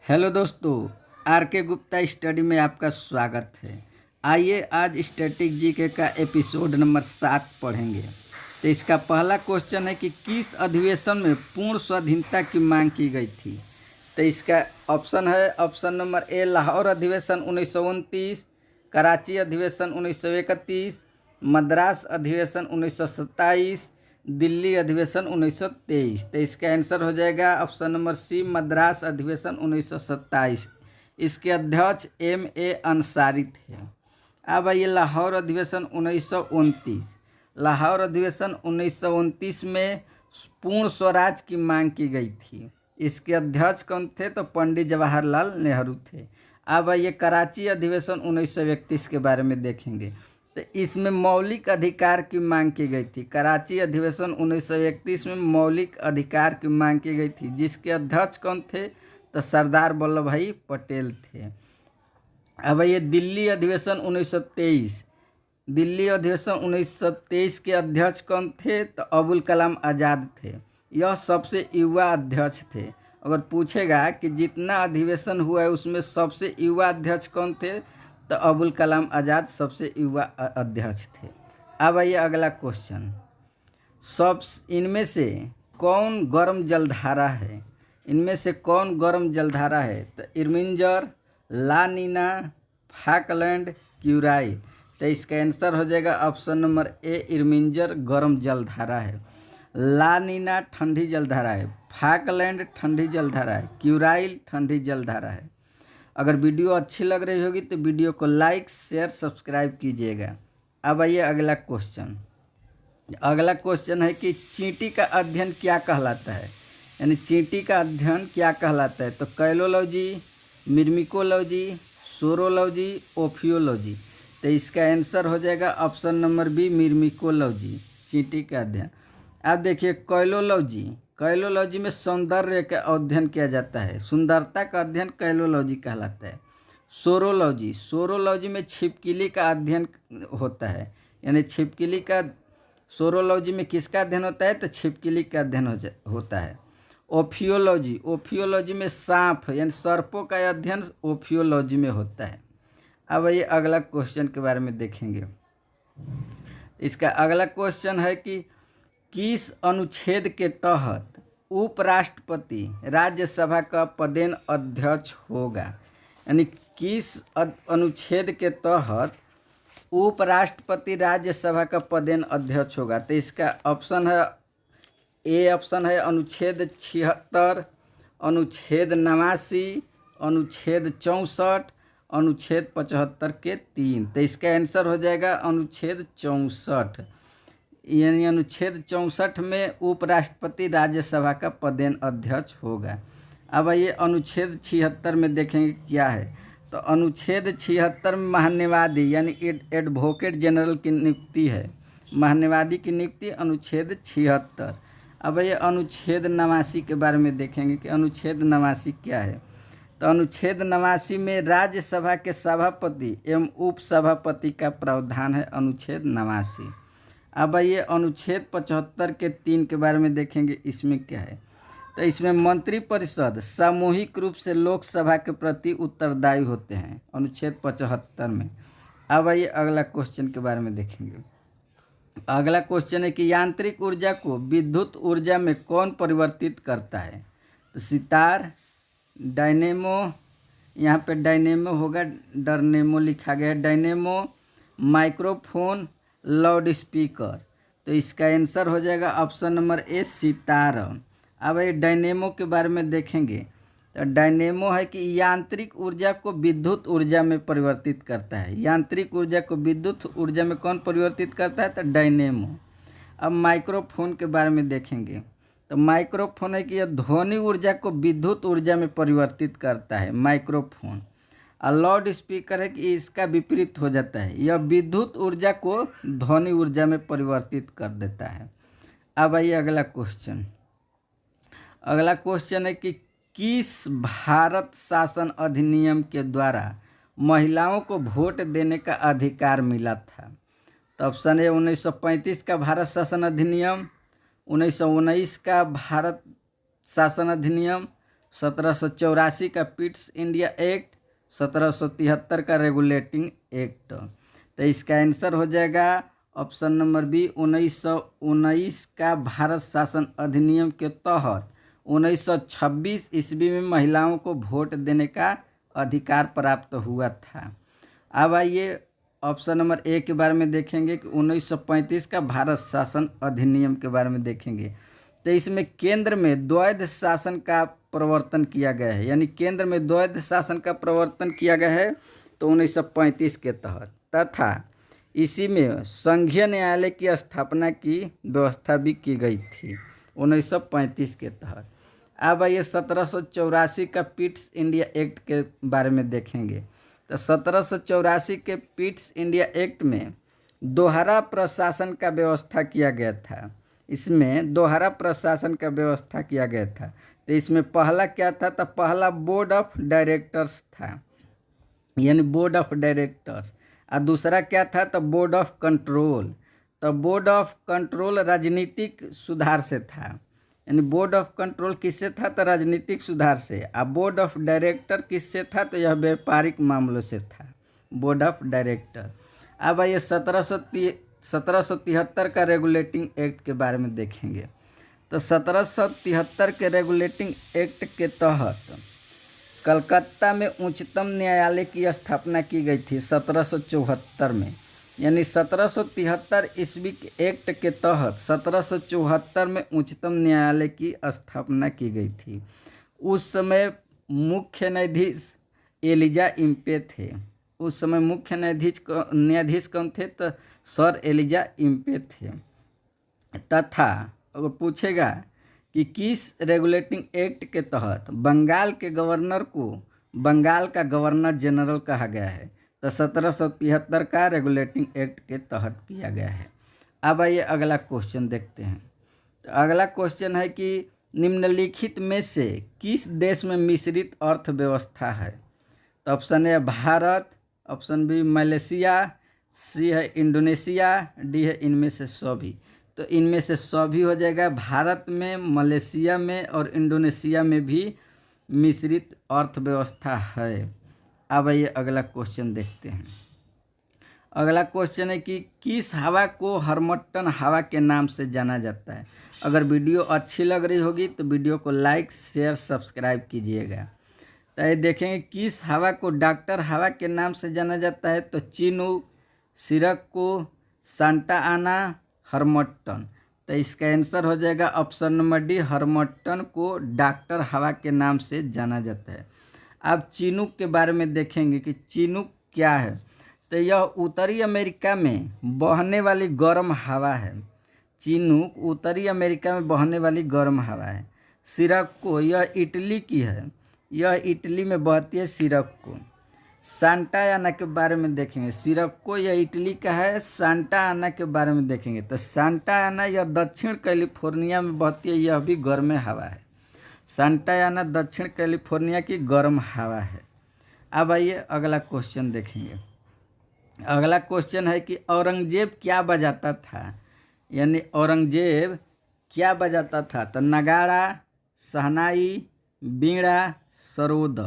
Hello दोस्तों, are के Gupta study में आपका स्वागत है। आइए आज स्टैटिक जीके का एपिसोड नंबर 7 पढ़ेंगे। तो इसका पहला क्वेश्चन है कि किस अधिवेशन में पूर्ण स्वाधीनता की मांग की गई थी। तो इसका ऑप्शन है ऑप्शन नंबर ए लाहौर अधिवेशन 1929, कराची अधिवेशन 1931, मद्रास अधिवेशन 1927, दिल्ली अधिवेशन 1923। तो इसका आंसर हो जाएगा ऑप्शन नंबर सी मद्रास अधिवेशन 1927। इसके अध्यक्ष M.A. अंसारी थे। अब आइए लाहौर अधिवेशन 1929। लाहौर अधिवेशन 1929 में पूर्ण स्वराज की मांग की गई थी। इसके अध्यक्ष कौन थे? तो पंडित जवाहरलाल नेहरू थे। अब आइए कराची अधिवेशन 1931 के बारे में देखेंगे। तो इसमें मौलिक अधिकार की मांग की गई थी। कराची अधिवेशन 1931 में मौलिक अधिकार की मांग की गई थी, जिसके अध्यक्ष कौन थे? तो सरदार वल्लभ भाई पटेल थे। अब ये दिल्ली अधिवेशन 1923। दिल्ली अधिवेशन 1923 के अध्यक्ष कौन थे? तो अबुल कलाम आज़ाद थे। यह सबसे युवा अध्यक्ष थे। अगर पूछेगा कि जितना अधिवेशन हुआ है उसमें सबसे युवा अध्यक्ष कौन थे? तो अबुल कलाम आज़ाद सबसे युवा अध्यक्ष थे। अब आइए अगला क्वेश्चन। इनमें से कौन गर्म जलधारा है? इनमें से कौन गर्म जलधारा है? तो इर्मिंजर, ला नीना, फाकलैंड, क्यूराई। तो इसका आंसर हो जाएगा ऑप्शन नंबर ए इर्मिंजर गर्म जलधारा है। ला नीना ठंडी जलधारा है, फाकलैंड ठंडी जलधारा है, क्यूराइल ठंडी जलधारा है। अगर वीडियो अच्छी लग रही होगी तो वीडियो को लाइक शेयर सब्सक्राइब कीजिएगा। अब आइए अगला क्वेश्चन। अगला क्वेश्चन है कि चींटी का अध्ययन क्या कहलाता है? यानी चींटी का अध्ययन क्या कहलाता है? तो कैलोलॉजी, मिर्मिकोलॉजी, सोरोलॉजी, ओफियोलॉजी। तो इसका आंसर हो जाएगा ऑप्शन नंबर बी मिर्मिकोलॉजी, चींटी का अध्ययन। अब देखिए कैलोलॉजी, कैलोलॉजी में सौंदर्य का अध्ययन किया जाता है, सुंदरता का अध्ययन कैलोलॉजी कहलाता है। सोरोलॉजी, सोरोलॉजी में छिपकली का अध्ययन होता है। यानी छिपकली का सोरोलॉजी में किसका अध्ययन होता है? तो छिपकली का अध्ययन होता है। ओफियोलॉजी, ओफियोलॉजी में सांप यानी सर्पों का अध्ययन ओफियोलॉजी में होता है। अब ये अगला क्वेश्चन के बारे में देखेंगे। इसका अगला क्वेश्चन है कि किस अनुच्छेद के तहत उपराष्ट्रपति राज्यसभा का पदेन अध्यक्ष होगा? यानी किस अनुच्छेद के तहत उपराष्ट्रपति राज्यसभा का पदेन अध्यक्ष होगा? तो इसका ऑप्शन है ए ऑप्शन है अनुच्छेद 76, अनुच्छेद 89, अनुच्छेद 64, अनुच्छेद 75 के 3। तो इसका आंसर हो जाएगा अनुच्छेद 64। यानी अनुच्छेद 64 में उपराष्ट्रपति राज्यसभा का पदेन अध्यक्ष होगा। अब आइए अनुच्छेद 76 में देखेंगे क्या है। तो अनुच्छेद 76 में महान्यायवादी यानी एडवोकेट जनरल की नियुक्ति है। महान्यायवादी की नियुक्ति अनुच्छेद 76। अब ये अनुच्छेद 89 के बारे में देखेंगे कि अनुच्छेद 89 क्या है। तो अनुच्छेद 89 में राज्यसभा के सभापति एवं उपसभापति का प्रावधान है, अनुच्छेद 89। अब आइए अनुच्छेद 75 के 3 के बारे में देखेंगे, इसमें क्या है। तो इसमें मंत्रिपरिषद सामूहिक रूप से लोकसभा के प्रति उत्तरदायी होते हैं, अनुच्छेद 75 में। अब आइए अगला क्वेश्चन के बारे में देखेंगे। अगला क्वेश्चन है कि यांत्रिक ऊर्जा को विद्युत ऊर्जा में कौन परिवर्तित करता है? तो सितार, डायनेमो, यहाँ पे डायनेमो होगा, डरनेमो लिखा गया है, डायनेमो, माइक्रोफोन, लाउड स्पीकर। तो इसका आंसर हो जाएगा ऑप्शन नंबर ए सितार। अब ये डायनेमो के बारे में देखेंगे। तो डायनेमो है कि यांत्रिक ऊर्जा को विद्युत ऊर्जा में परिवर्तित करता है। यांत्रिक ऊर्जा को विद्युत ऊर्जा में कौन परिवर्तित करता है? तो डायनेमो। अब माइक्रोफोन के बारे में देखेंगे। तो माइक्रोफोन है कि यह ध्वनि ऊर्जा को विद्युत ऊर्जा में परिवर्तित करता है, माइक्रोफोन। और लाउड स्पीकर है कि इसका विपरीत हो जाता है, यह विद्युत ऊर्जा को ध्वनि ऊर्जा में परिवर्तित कर देता है। अब आइए अगला क्वेश्चन। अगला क्वेश्चन है कि किस भारत शासन अधिनियम के द्वारा महिलाओं को वोट देने का अधिकार मिला था? तो ऑप्शन है 1935 का भारत शासन अधिनियम, 1919 का भारत शासन अधिनियम, 1784 का पिट्स इंडिया एक्ट, 1773 का रेगुलेटिंग एक्ट। तो इसका आंसर हो जाएगा ऑप्शन नंबर बी 1919 का भारत शासन अधिनियम के तहत 1926 ईस्वी में महिलाओं को वोट देने का अधिकार प्राप्त हुआ था। अब आइए ऑप्शन नंबर ए के बारे में देखेंगे कि 1935 का भारत शासन अधिनियम के बारे में देखेंगे। तो इसमें केंद्र में द्वैध शासन का प्रवर्तन किया गया है, यानी केंद्र में द्वैध शासन का प्रवर्तन किया गया है तो 1935 के तहत, तथा इसी में संघीय न्यायालय की स्थापना की व्यवस्था भी की गई थी 1935 के तहत। अब आइए 1784 का पिट्स इंडिया एक्ट के बारे में देखेंगे। तो 1784 के पिट्स इंडिया एक्ट में दोहरा प्रशासन का व्यवस्था किया गया था। इसमें दोहरा प्रशासन का व्यवस्था किया गया था। तो इसमें पहला क्या था? तो पहला बोर्ड ऑफ डायरेक्टर्स था, यानी बोर्ड ऑफ डायरेक्टर्स। और दूसरा क्या था? तो बोर्ड ऑफ कंट्रोल। तो बोर्ड ऑफ कंट्रोल राजनीतिक सुधार से था, यानी बोर्ड ऑफ कंट्रोल किससे था? तो राजनीतिक सुधार से। और बोर्ड ऑफ डायरेक्टर किससे था? तो यह व्यापारिक मामलों से था, बोर्ड ऑफ डायरेक्टर। अब आइए 1773 का रेगुलेटिंग एक्ट के बारे में देखेंगे। तो 1773 के रेगुलेटिंग एक्ट के तहत कलकत्ता में उच्चतम न्यायालय की स्थापना की गई थी 1774 में, यानी 1773 ईस्वी के एक्ट के तहत 1774 में उच्चतम न्यायालय की स्थापना की गई थी। उस समय मुख्य न्यायाधीश एलिजा इम्पे थे। उस समय मुख्य न्यायाधीश कौन थे? तो सर एलिजा इम्पे थे। तथा अगर पूछेगा कि किस रेगुलेटिंग एक्ट के तहत बंगाल के गवर्नर को बंगाल का गवर्नर जनरल कहा गया है, तो 1773 का रेगुलेटिंग एक्ट के तहत किया गया है। अब आइए अगला क्वेश्चन देखते हैं। तो अगला क्वेश्चन है कि निम्नलिखित में से किस देश में मिश्रित अर्थव्यवस्था है? तो option A Bharat, option B Malaysia, C है इंडोनेशिया, डी है इनमें से सभी। तो इनमें से सभी हो जाएगा। भारत में, मलेशिया में और इंडोनेशिया में भी मिश्रित अर्थव्यवस्था है। अब आइए अगला क्वेश्चन देखते हैं। अगला क्वेश्चन है कि किस हवा को हॉर्मटन हवा के नाम से जाना जाता है? अगर वीडियो अच्छी लग रही होगी तो वीडियो को लाइक, शेयर, सब्सक्राइब कीजिएगा। तो ये देखेंगे किस हवा को डॉक्टर हवा के नाम से जाना जाता है? तो चिनूक, सिरक्को, सांता आना, हॉर्मटन। तो इसका आंसर हो जाएगा ऑप्शन नंबर डी, हॉर्मटन को डॉक्टर हवा के नाम से जाना जाता है। अब चिनूक के बारे में देखेंगे कि चिनूक क्या है। तो यह उत्तरी अमेरिका में बहने वाली गर्म हवा है। चिनूक उत्तरी अमेरिका में बहने वाली गर्म हवा है। सिरक्को यह इटली की है, यह इटली में बहती है सिरक्को। सांता आना के बारे में देखेंगे। सिरक्को यह इटली का है। सांता आना के बारे में देखेंगे तो सांता आना यह दक्षिण कैलिफोर्निया में बहती है, यह भी गर्म हवा है। सांता आना दक्षिण कैलिफोर्निया की गर्म हवा है। अब आइए अगला क्वेश्चन देखेंगे। अगला क्वेश्चन है कि औरंगजेब क्या बजाता था? यानी औरंगजेब क्या बजाता था? तो नगाड़ा, शहनाई, बीड़ा, सरोद।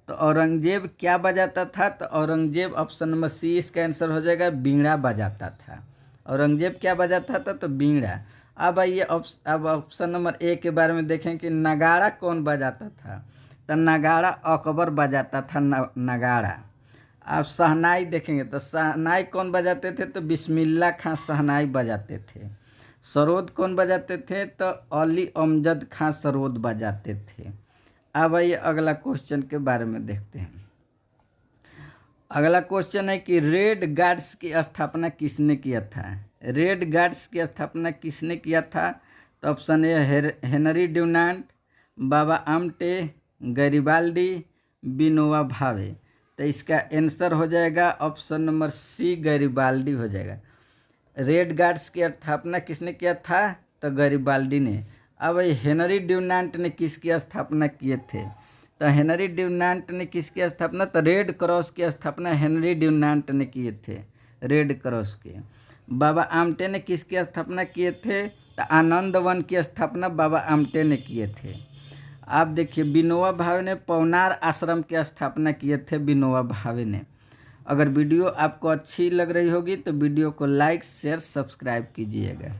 तो औरंगजेब क्या बजाता था? तो औरंगजेब ऑप्शन नंबर सी इसका आंसर हो जाएगा, बीड़ा बजाता था। औरंगजेब क्या बजाता था? तो बीड़ा। अब आइए अब ऑप्शन नंबर ए के बारे में देखें कि नगाड़ा कौन बजाता था? तो नगाड़ा अकबर बजाता था, नगाड़ा। आप शहनाई देखेंगे तो शहनाई कौन बजाते थे? तो बिस्मिल्लाह खां शहनाई बजाते थे। सरोद कौन बजाते थे? तो अली अमजद खां सरोद बजाते थे। अब आइए अगला क्वेश्चन के बारे में देखते हैं। अगला क्वेश्चन है कि रेड गार्ड्स की स्थापना किसने किया था? रेड गार्ड्स की स्थापना किसने किया था? तो option A Henry Dunant, Baba Amte, Garibaldi, Vinoba Bhave. तो इसका आंसर हो जाएगा ऑप्शन नंबर सी, गैरिबाल्डी हो जाएगा। रेड गार्ड्स की स्थापना किसने किया था? तो गैरिबाल्डी ने। अब हेनरी ड्यूनांट ने किसकी स्थापना किए थे? तो हेनरी ड्यूनांट ने किसकी स्थापना? तो रेड क्रॉस की स्थापना हेनरी ड्यूनांट ने किए थे, रेड क्रॉस के। बाबा आमटे ने किसकी स्थापना किए थे? तो आनंद वन की स्थापना बाबा आमटे ने किए थे। आप देखिए विनोबा भावे ने पवनार आश्रम की स्थापना किए थे विनोबा भावे ने। अगर वीडियो आपको अच्छी लग रही होगी तो वीडियो को लाइक शेयर सब्सक्राइब कीजिएगा।